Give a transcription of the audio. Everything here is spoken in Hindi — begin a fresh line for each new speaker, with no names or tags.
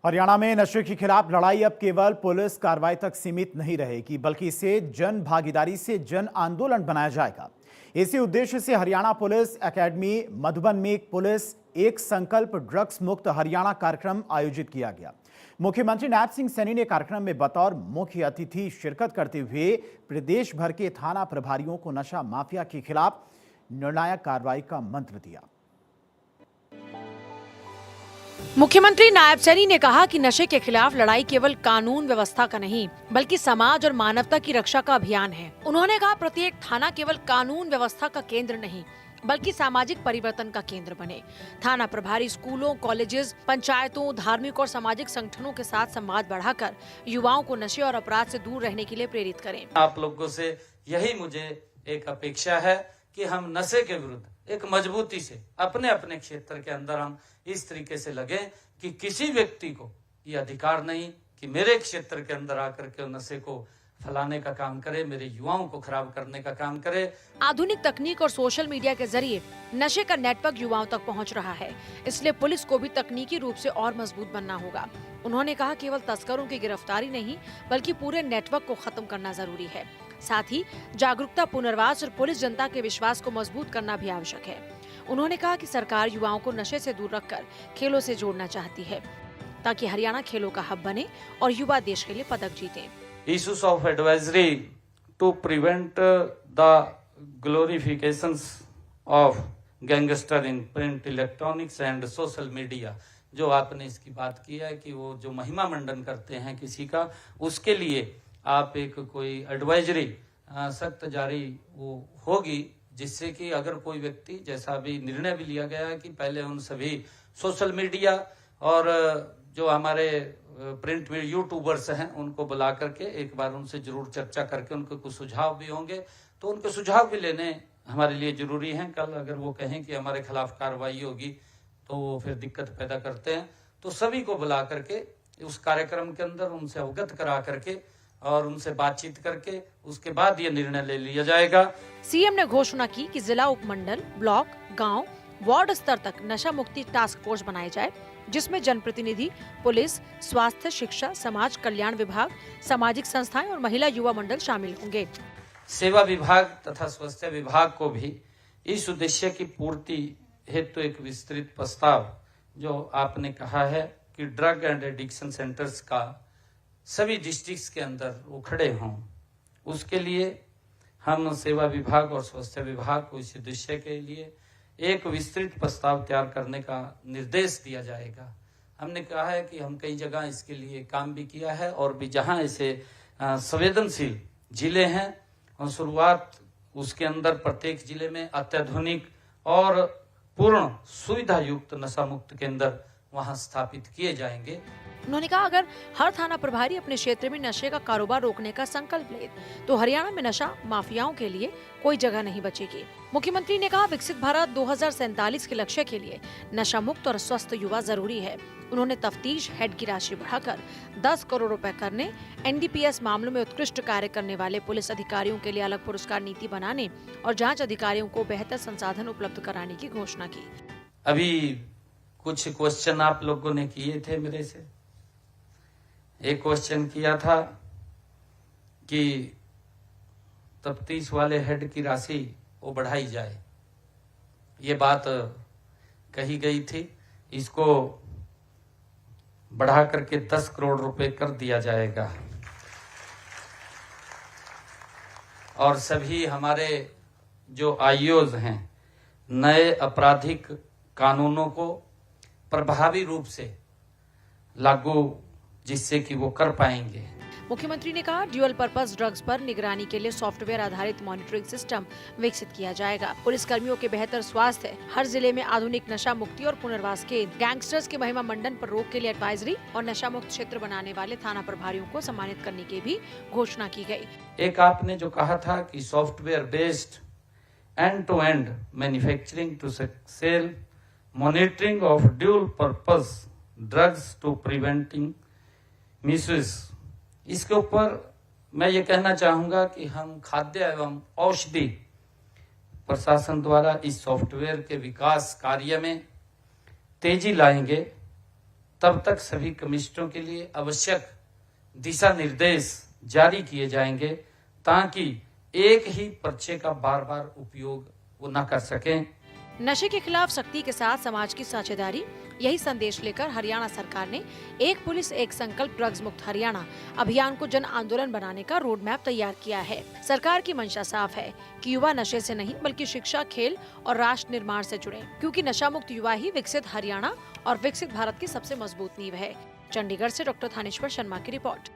हरियाणा में नशे के खिलाफ लड़ाई अब केवल पुलिस कार्रवाई तक सीमित नहीं रहेगी, बल्कि इसे जन भागीदारी से जन आंदोलन बनाया जाएगा। इसी उद्देश्य से हरियाणा पुलिस एकेडमी मधुबन में एक पुलिस एक संकल्प ड्रग्स मुक्त हरियाणा कार्यक्रम आयोजित किया गया। मुख्यमंत्री नायब सिंह सैनी ने कार्यक्रम में बतौर मुख्य अतिथि शिरकत करते हुए प्रदेश भर के थाना प्रभारियों को नशा माफिया के खिलाफ निर्णायक कार्रवाई का मंत्र दिया।
मुख्यमंत्री नायब सैनी ने कहा कि नशे के खिलाफ लड़ाई केवल कानून व्यवस्था का नहीं, बल्कि समाज और मानवता की रक्षा का अभियान है। उन्होंने कहा, प्रत्येक थाना केवल कानून व्यवस्था का केंद्र नहीं, बल्कि सामाजिक परिवर्तन का केंद्र बने। थाना प्रभारी स्कूलों, कॉलेजेस, पंचायतों, धार्मिक और सामाजिक संगठनों के साथ संवाद बढ़ाकर युवाओं को नशे और अपराध से दूर रहने के लिए प्रेरित करें।
आप लोगों से यही मुझे एक अपेक्षा है कि हम नशे के विरुद्ध एक मजबूती से अपने अपने क्षेत्र के अंदर हम इस तरीके से लगे कि किसी व्यक्ति को ये अधिकार नहीं कि मेरे क्षेत्र के अंदर आकर के नशे को फैलाने का काम करे, मेरे युवाओं को खराब करने का काम करे।
आधुनिक तकनीक और सोशल मीडिया के जरिए नशे का नेटवर्क युवाओं तक पहुंच रहा है, इसलिए पुलिस को भी तकनीकी रूप से और मजबूत बनना होगा। उन्होंने कहा, केवल तस्करों की गिरफ्तारी नहीं, बल्कि पूरे नेटवर्क को खत्म करना जरूरी है। साथ ही जागरूकता, पुनर्वास और पुलिस जनता के विश्वास को मजबूत करना भी आवश्यक है। उन्होंने कहा कि सरकार युवाओं को नशे से दूर रखकर खेलों से जोड़ना चाहती है, ताकि हरियाणा खेलों का हब बने और युवा देश के लिए पदक जीतें।
Issues of advisory to prevent the glorifications of gangster in print, electronics and social media। जो आपने इसकी बात की है कि वो जो महिमा मंडन करते हैं किसी का, उसके लिए आप एक कोई एडवाइजरी सख्त जारी वो होगी, जिससे कि अगर कोई व्यक्ति, जैसा अभी निर्णय भी लिया गया है कि पहले उन सभी सोशल मीडिया और जो हमारे प्रिंट में यूट्यूबर्स हैं उनको बुला करके एक बार उनसे जरूर चर्चा करके उनके कुछ सुझाव भी होंगे, तो उनके सुझाव भी लेने हमारे लिए जरूरी हैं। कल अगर वो कहें कि हमारे खिलाफ कार्रवाई होगी तो वो फिर दिक्कत पैदा करते हैं, तो सभी को बुला करके उस कार्यक्रम के अंदर उनसे अवगत करा करके और उनसे बातचीत करके उसके बाद ये निर्णय ले लिया जाएगा।
सीएम ने घोषणा की कि जिला, उपमंडल, ब्लॉक, गांव, वार्ड स्तर तक नशा मुक्ति टास्क फोर्स बनाई जाए, जिसमें जनप्रतिनिधि, पुलिस, स्वास्थ्य, शिक्षा, समाज कल्याण विभाग, सामाजिक संस्थाएं और महिला युवा मंडल शामिल होंगे।
सेवा विभाग तथा स्वास्थ्य विभाग को भी इस उद्देश्य की पूर्ति हेतु एक विस्तृत प्रस्ताव, जो आपने कहा है कि ड्रग एंड एडिक्शन सेंटर्स का सभी डिस्ट्रिक्ट्स के अंदर वो खड़े हों, उसके लिए हम सेवा विभाग और स्वास्थ्य विभाग को इस उद्देश्य के लिए एक विस्तृत प्रस्ताव तैयार करने का निर्देश दिया जाएगा। हमने कहा है कि हम कई जगह इसके लिए काम भी किया है और भी जहां ऐसे संवेदनशील जिले हैं, और शुरुआत उसके अंदर प्रत्येक जिले में अत्याधुनिक और पूर्ण सुविधा युक्त नशा मुक्त केंद्र वहां स्थापित किए जाएंगे।
उन्होंने कहा, अगर हर थाना प्रभारी अपने क्षेत्र में नशे का कारोबार रोकने का संकल्प ले, तो हरियाणा में नशा माफियाओं के लिए कोई जगह नहीं बचेगी। मुख्यमंत्री ने कहा, विकसित भारत 2047 के लक्ष्य के लिए नशा मुक्त और स्वस्थ युवा जरूरी है। उन्होंने तफ्तीश हेड की राशि बढ़ाकर 10 करोड़ रुपए करने, एनडीपीएस मामलों में उत्कृष्ट कार्य करने वाले पुलिस अधिकारियों के लिए अलग पुरस्कार नीति बनाने और जाँच अधिकारियों को बेहतर संसाधन उपलब्ध कराने की घोषणा की।
अभी कुछ क्वेश्चन आप लोगों ने किए थे मेरे से। एक क्वेश्चन किया था कि तफ्तीश वाले हेड की राशि वो बढ़ाई जाए, ये बात कही गई थी। इसको बढ़ा करके 10 करोड़ रुपए कर दिया जाएगा और सभी हमारे जो आईओज हैं नए आपराधिक कानूनों को प्रभावी रूप से लागू, जिससे कि वो कर पाएंगे।
मुख्यमंत्री ने कहा, ड्यूअल पर्पस ड्रग्स पर निगरानी के लिए सॉफ्टवेयर आधारित मॉनिटरिंग सिस्टम विकसित किया जाएगा। पुलिस कर्मियों के बेहतर स्वास्थ्य, हर जिले में आधुनिक नशा मुक्ति और पुनर्वास केंद्र, गैंगस्टर्स के महिमा मंडन पर रोक के लिए एडवाइजरी और नशा मुक्त क्षेत्र बनाने वाले थाना प्रभारियों को सम्मानित करने की भी घोषणा की गई।
एक आपने जो कहा था कि software based end to end manufacturing to sale monitoring of dual purpose drugs to preventing misuse, इसके ऊपर मैं ये कहना चाहूंगा कि हम खाद्य एवं औषधि प्रशासन द्वारा इस सॉफ्टवेयर के विकास कार्य में तेजी लाएंगे तब तक सभी कमिश्नरों के लिए आवश्यक दिशा निर्देश जारी किए जाएंगे ताकि एक ही पर्चे का बार बार उपयोग वो न कर सकें।
नशे के खिलाफ सख्ती के साथ समाज की साझेदारी, यही संदेश लेकर हरियाणा सरकार ने एक पुलिस एक संकल्प ड्रग्स मुक्त हरियाणा अभियान को जन आंदोलन बनाने का रोड मैप तैयार किया है। सरकार की मंशा साफ है कि युवा नशे से नहीं बल्कि शिक्षा, खेल और राष्ट्र निर्माण से जुड़े, क्योंकि नशा मुक्त युवा ही विकसित हरियाणा और विकसित भारत की सबसे मजबूत नींव है। चंडीगढ़ से डॉक्टर थानेश्वर शर्मा की रिपोर्ट।